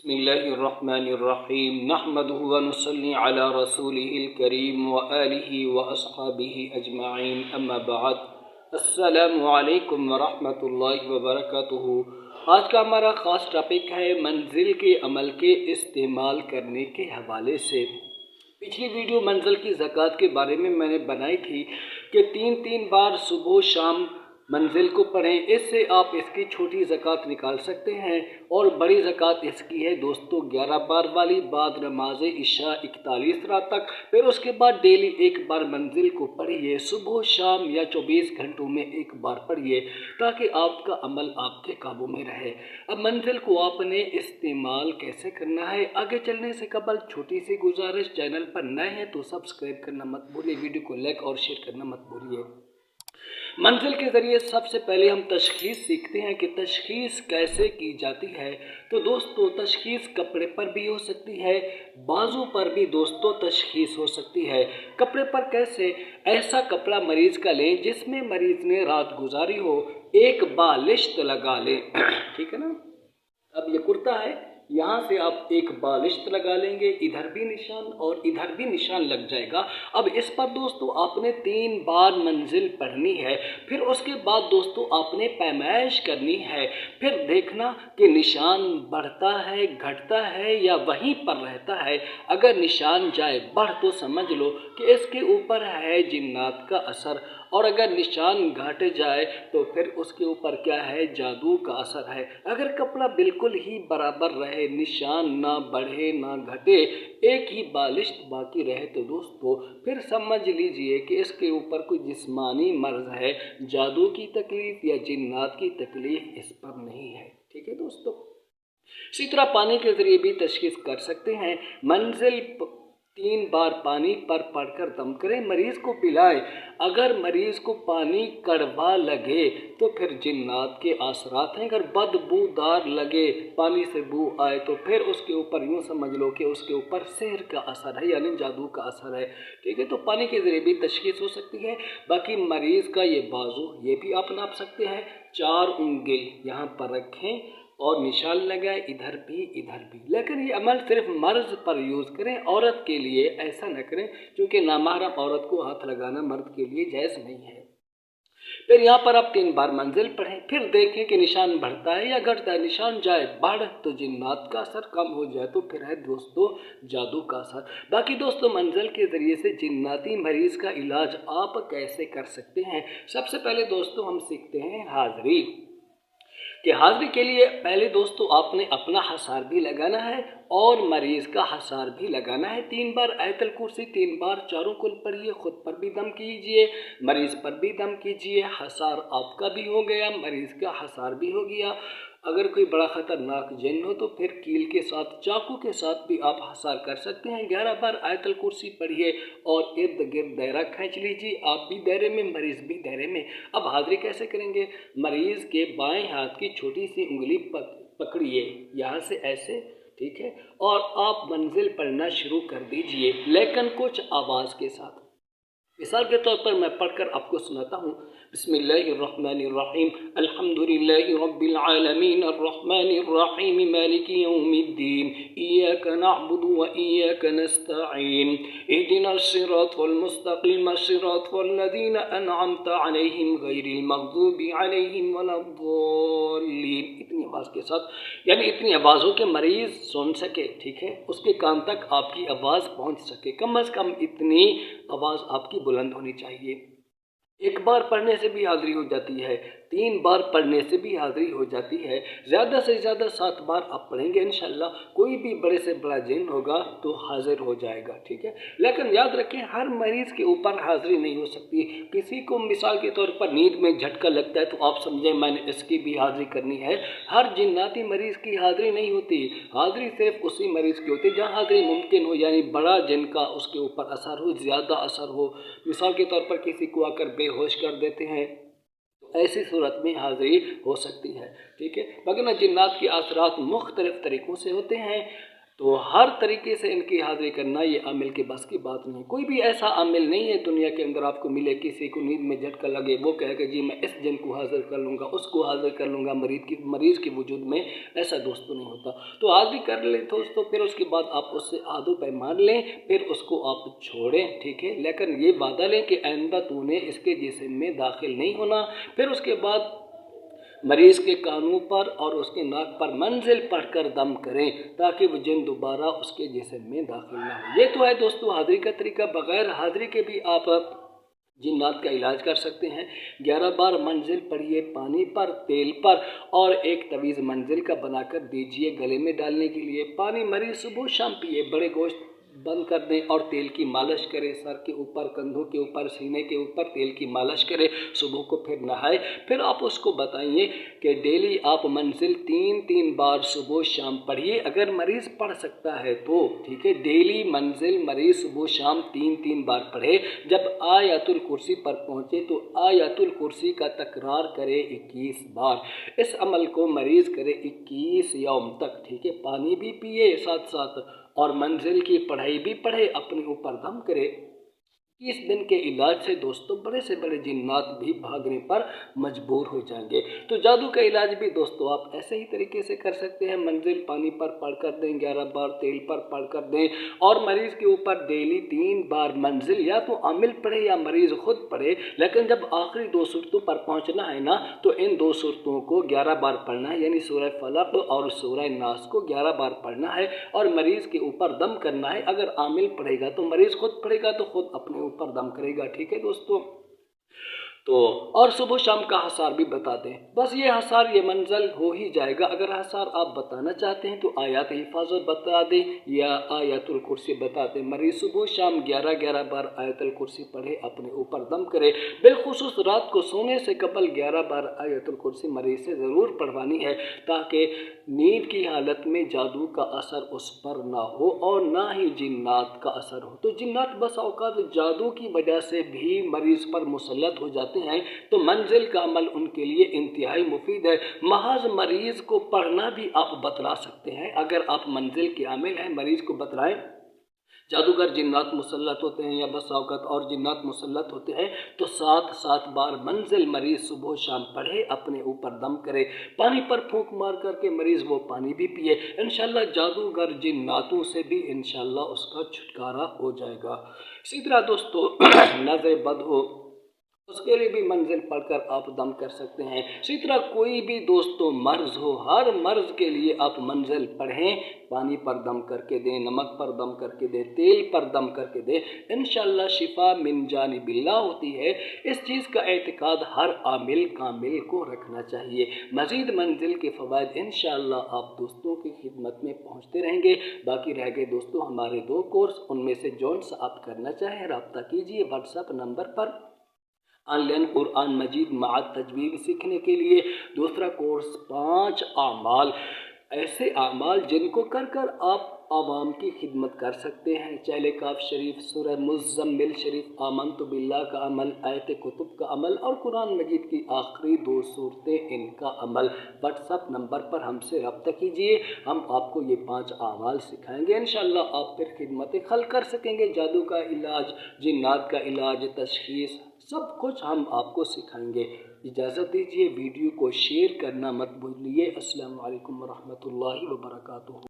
बिस्मिल्लाहिर्रहमानिर्रहीम नहमदुहु व नुसल्ली अला रसूलिहिल करीम व आलिहि व अस्हाबिहि अजमाइन अम्मा बाद। अस्सलामु अलैकुम व रहमतुल्लाहि व बरकातुहू। आज का हमारा ख़ास टॉपिक है मंजिल के अमल के इस्तेमाल करने के हवाले से। पिछली वीडियो मंजिल की ज़कात के बारे में मैंने बनाई थी कि तीन बार सुबह शाम मंजिल को पढ़ें, इससे आप इसकी छोटी ज़कात निकाल सकते हैं। और बड़ी ज़कात इसकी है दोस्तों 11 बार वाली, बाद नमाज इशा 41 रात तक। फिर उसके बाद डेली एक बार मंजिल को पढ़िए, सुबह शाम या 24 घंटों में एक बार पढ़िए, ताकि आपका अमल आपके काबू में रहे। अब मंजिल को आपने इस्तेमाल कैसे करना है, आगे चलने से कबल छोटी सी गुजारिश, चैनल पर नए हैं तो सब्सक्राइब करना मत भूलिए, वीडियो को लाइक और शेयर करना मत भूलिए। मंजिल के ज़रिए सबसे पहले हम तशख़ीस सीखते हैं कि तशख़ीस कैसे की जाती है। तो दोस्तों तशख़ीस कपड़े पर भी हो सकती है, बाजू पर भी दोस्तों तशख़ीस हो सकती है। कपड़े पर कैसे? ऐसा कपड़ा मरीज़ का लें जिसमें मरीज़ ने रात गुजारी हो, एक बालिश्त लगा लें ठीक है ना। अब ये कुर्ता है, यहाँ से आप एक बालिश्त लगा लेंगे, इधर भी निशान और इधर भी निशान लग जाएगा। अब इस पर दोस्तों आपने 3 बार मंजिल पढ़नी है। फिर उसके बाद दोस्तों आपने पैमाइश करनी है। फिर देखना कि निशान बढ़ता है, घटता है या वहीं पर रहता है। अगर निशान जाए बढ़ तो समझ लो कि इसके ऊपर है जिन्नात का असर, और अगर निशान घट जाए तो फिर उसके ऊपर क्या है, जादू का असर है। अगर कपड़ा बिल्कुल ही बराबर रहे, निशान ना बढ़े ना घटे, एक ही बालिश्त बाकी रहे, तो दोस्तों फिर समझ लीजिए कि इसके ऊपर कोई जिस्मानी मर्ज है, जादू की तकलीफ या जिन्नात की तकलीफ इस पर नहीं है। ठीक है दोस्तों। इसी तरह पानी के ज़रिए भी तशख़ीस कर सकते हैं। मंजिल 3 बार पानी पर पढ़कर दम करें, मरीज़ को पिलाएं। अगर मरीज़ को पानी कड़वा लगे तो फिर जिन्नात के असरात हैं। अगर बदबूदार लगे, पानी से बू आए, तो फिर उसके ऊपर यूँ समझ लो कि उसके ऊपर सिहर का असर है, यानी जादू का असर है। ठीक है, तो पानी के ज़रिए भी तशख़ीस हो सकती है। बाकी मरीज़ का ये बाजू, ये भी आप नाप सकते हैं। 4 उंगली यहाँ पर रखें और निशान लगाए, इधर भी इधर भी। लेकिन ये अमल सिर्फ मर्द पर यूज़ करें, औरत के लिए ऐसा न करें, क्योंकि नामहरम औरत को हाथ लगाना मर्द के लिए जायज़ नहीं है। फिर यहाँ पर आप 3 बार मंजिल पढ़ें, फिर देखें कि निशान बढ़ता है या घटता है। निशान जाए बढ़ तो जिन्नात का असर, कम हो जाए तो फिर है दोस्तों जादू का असर। बाकी दोस्तों मंजिल के ज़रिए से जिन्नाती मरीज़ का इलाज आप कैसे कर सकते हैं। सबसे पहले दोस्तों हम सीखते हैं हाज़री कि हाज़री के लिए पहले दोस्तों आपने अपना हसार भी लगाना है और मरीज़ का हसार भी लगाना है। 3 बार आयतल कुर्सी, 3 बार चारों कुल पढ़िए, खुद पर भी दम कीजिए, मरीज़ पर भी दम कीजिए। हसार आपका भी हो गया, मरीज़ का हसार भी हो गया। अगर कोई बड़ा ख़तरनाक जिन हो तो फिर कील के साथ, चाकू के साथ भी आप हसार कर सकते हैं। 11 बार आयतल कुर्सी पढ़िए और इर्द गिर्द दायरा खींच लीजिए, आप भी दायरे में, मरीज़ भी दायरे में। अब हाज़री कैसे करेंगे? मरीज़ के बाएं हाथ की छोटी सी उंगली पकड़िए, यहाँ से ऐसे, ठीक है, और आप मंजिल पढ़ना शुरू कर दीजिए, लेकिन कुछ आवाज़ के साथ। मिसाल के तौर पर मैं पढ़कर आपको सुनाता हूँ। बिस्मिल्लाहिर्रहमानिर्रहीम अल्हम्दुलिल्लाहि रब्बिल आलमीन अर्रहमानिर्रहीम मालिकि यौमिद्दीन इय्याका नअबुदु व इय्याका नस्तईन इहदिनस सिरातल मुस्तक़ीम सिरातल लज़ीना अनअमता अलैहिम गैरिल मग़ज़ूबि अलैहिम वलद्दॉल्लीन। इतनी आवाज़ के साथ, यानी इतनी आवाज़ों के मरीज़ सुन सके, ठीक है, उसके कान तक आपकी आवाज़ पहुँच सके। कम से कम इतनी आवाज़ आपकी बुलंद होनी चाहिए। एक बार पढ़ने से भी हाज़री हो जाती है, 3 बार पढ़ने से भी हाज़री हो जाती है। ज़्यादा से ज़्यादा 7 बार आप पढ़ेंगे इंशाअल्लाह, कोई भी बड़े से बड़ा जिन होगा तो हाज़िर हो जाएगा। ठीक है, लेकिन याद रखें हर मरीज़ के ऊपर हाज़री नहीं हो सकती। किसी को मिसाल के तौर पर नींद में झटका लगता है तो आप समझें मैंने इसकी भी हाज़री करनी है। हर जिन्नाती मरीज़ की हाज़री नहीं होती। हाज़री सिर्फ उसी मरीज़ की होती है जहाँ हाज़री मुमकिन हो, यानी बड़ा जिन का उसके ऊपर असर हो, ज़्यादा असर हो। मिसाल के तौर पर किसी को आकर बेहोश कर देते हैं, तो ऐसी सूरत में हाज़री हो सकती है। ठीक है, मगर जिन्नात के असरात मुख्तलिफ़ तरीक़ों से होते हैं। تو ہر طریقے سے ان کی حاضری کرنا یہ عامل کے بس کی بات نہیں. کوئی بھی ایسا عامل نہیں ہے دنیا کے اندر آپ کو ملے کسی کو نیند میں جھٹکا لگے وہ کہے کہ جی میں اس جن کو حاضر کر لوں گا اس کو حاضر کر لوں گا. مریض کے وجود میں ایسا دوستوں نہیں ہوتا. تو حاضری کر لیں دوستوں، پھر اس کے بعد آپ اس سے عہد و پیمان لیں، پھر اس کو آپ چھوڑیں، ٹھیک ہے. لیکن یہ وعدہ لیں کہ آئندہ تو نے اس کے جسم میں داخل نہیں ہونا. پھر اس کے بعد مریض کے کانوں پر اور اس کے ناک پر منزل پڑھ کر دم کریں تاکہ وہ جن دوبارہ اس کے جسم میں داخل نہ ہو. یہ تو ہے دوستو حاضری کا طریقہ. بغیر حاضری کے بھی آپ جنات کا علاج کر سکتے ہیں. 11 بار منزل پڑھیے پانی پر، تیل پر، اور ایک طویز منزل کا بنا کر دیجیے گلے میں ڈالنے کے لیے. پانی مریض صبح شام پیے. بڑے گوشت بند کر دیں اور تیل کی مالش کرے. سر کے اوپر، کندھوں کے اوپر، سینے کے اوپر تیل کی مالش کرے. صبح کو پھر نہائے. پھر آپ اس کو بتائیے کہ ڈیلی آپ منزل 3 بار صبح شام پڑھیے. اگر مریض پڑھ سکتا ہے تو ٹھیک ہے، ڈیلی منزل مریض صبح شام 3 بار پڑھے. جب آیت الکرسی پر پہنچے تو آیت الکرسی کا تکرار کرے 21 بار. اس عمل کو مریض کرے 21 یوم تک، ٹھیک ہے. پانی بھی پیے ساتھ ساتھ اور منزل کی پڑھائی بھی پڑھے، اپنے اوپر دم کرے. 30 دن کے علاج سے دوستوں بڑے سے بڑے جنات بھی بھاگنے پر مجبور ہو جائیں گے. تو جادو کا علاج بھی دوستوں آپ ایسے ہی طریقے سے کر سکتے ہیں. منزل پانی پر پڑھ کر دیں، 11 بار تیل پر پڑھ کر دیں، اور مریض کے اوپر ڈیلی 3 بار منزل یا تو عامل پڑھے یا مریض خود پڑھے. لیکن جب آخری 2 صورتوں پر پہنچنا ہے نا تو ان 2 صورتوں کو 11 بار پڑھنا ہے، یعنی سورہ فلق اور سورہ ناس کو 11 بار پڑھنا ہے اور مریض کے اوپر دم کرنا ہے. اگر عامل پڑھے گا تو مریض خود پڑھے گا تو خود اپنے اوپر دم کرے گا، ٹھیک ہے دوستو. تو اور صبح شام کا حصار بھی بتا دیں. بس یہ حصار یہ منزل ہو ہی جائے گا. اگر حصار آپ بتانا چاہتے ہیں تو آیات حفاظت بتا دیں یا آیت الکرسی بتا دیں. مریض صبح شام 11 بار آیت الکرسی پڑھے، اپنے اوپر دم کرے. بالخصوص رات کو سونے سے قبل 11 بار آیت الکرسی مریض سے ضرور پڑھوانی ہے تاکہ نیند کی حالت میں جادو کا اثر اس پر نہ ہو اور نہ ہی جنات کا اثر ہو. تو جنات بس اوقات جادو کی وجہ سے بھی مریض پر مسلط ہو جاتے ہیں. تو منزل کا عمل ان کے لیے انتہائی مفید ہے. محض مریض کو پڑھنا بھی آپ بتلا سکتے ہیں. اگر آپ منزل کے عامل ہیں مریض کو بتلائیں. جادوگر جنات مسلط ہوتے ہیں یا بس اوقات اور جنات مسلط ہوتے ہیں تو 7 بار منزل مریض صبح شام پڑھے، اپنے اوپر دم کرے. پانی پر پھونک مار کر کے مریض وہ پانی بھی پیے. انشاءاللہ جادوگر جناتوں سے بھی انشاءاللہ اس کا چھٹکارا ہو جائے گا. اسی طرح دوستو نظر بد ہو اس کے لیے بھی منزل پڑھ کر آپ دم کر سکتے ہیں. اسی طرح کوئی بھی دوستو مرض ہو، ہر مرض کے لیے آپ منزل پڑھیں، پانی پر دم کر کے دیں، نمک پر دم کر کے دیں، تیل پر دم کر کے دیں. انشاءاللہ شفا من جانب اللہ ہوتی ہے. اس چیز کا اعتقاد ہر عامل کامل کو رکھنا چاہیے. مزید منزل کے فوائد انشاءاللہ آپ دوستوں کی خدمت میں پہنچتے رہیں گے. باقی رہ گئے دوستو ہمارے 2 کورس، ان میں سے جون سا آپ کرنا چاہیں رابطہ کیجئے واٹس ایپ نمبر پر. آن لائن قرآن مجید مع تجوید سیکھنے کے لیے. دوسرا کورس 5 اعمال، ایسے اعمال جن کو کر کر آپ عوام کی خدمت کر سکتے ہیں. چہل کاف شریف، سورہ مزمل شریف، آمنت باللہ کا عمل، آیت کتب کا عمل اور قرآن مجید کی آخری 2 صورتیں ان کا عمل. واٹس ایپ نمبر پر ہم سے رابطہ کیجئے. ہم آپ کو یہ 5 اعمال سکھائیں گے. انشاءاللہ آپ پھر خدمت خلق کر سکیں گے. جادو کا علاج، جنات کا علاج، تشخیص، سب کچھ ہم آپ کو سکھائیں گے. اجازت دیجیے، ویڈیو کو شیئر کرنا مت بھولیے. السلام علیکم ورحمۃ اللہ وبرکاتہ.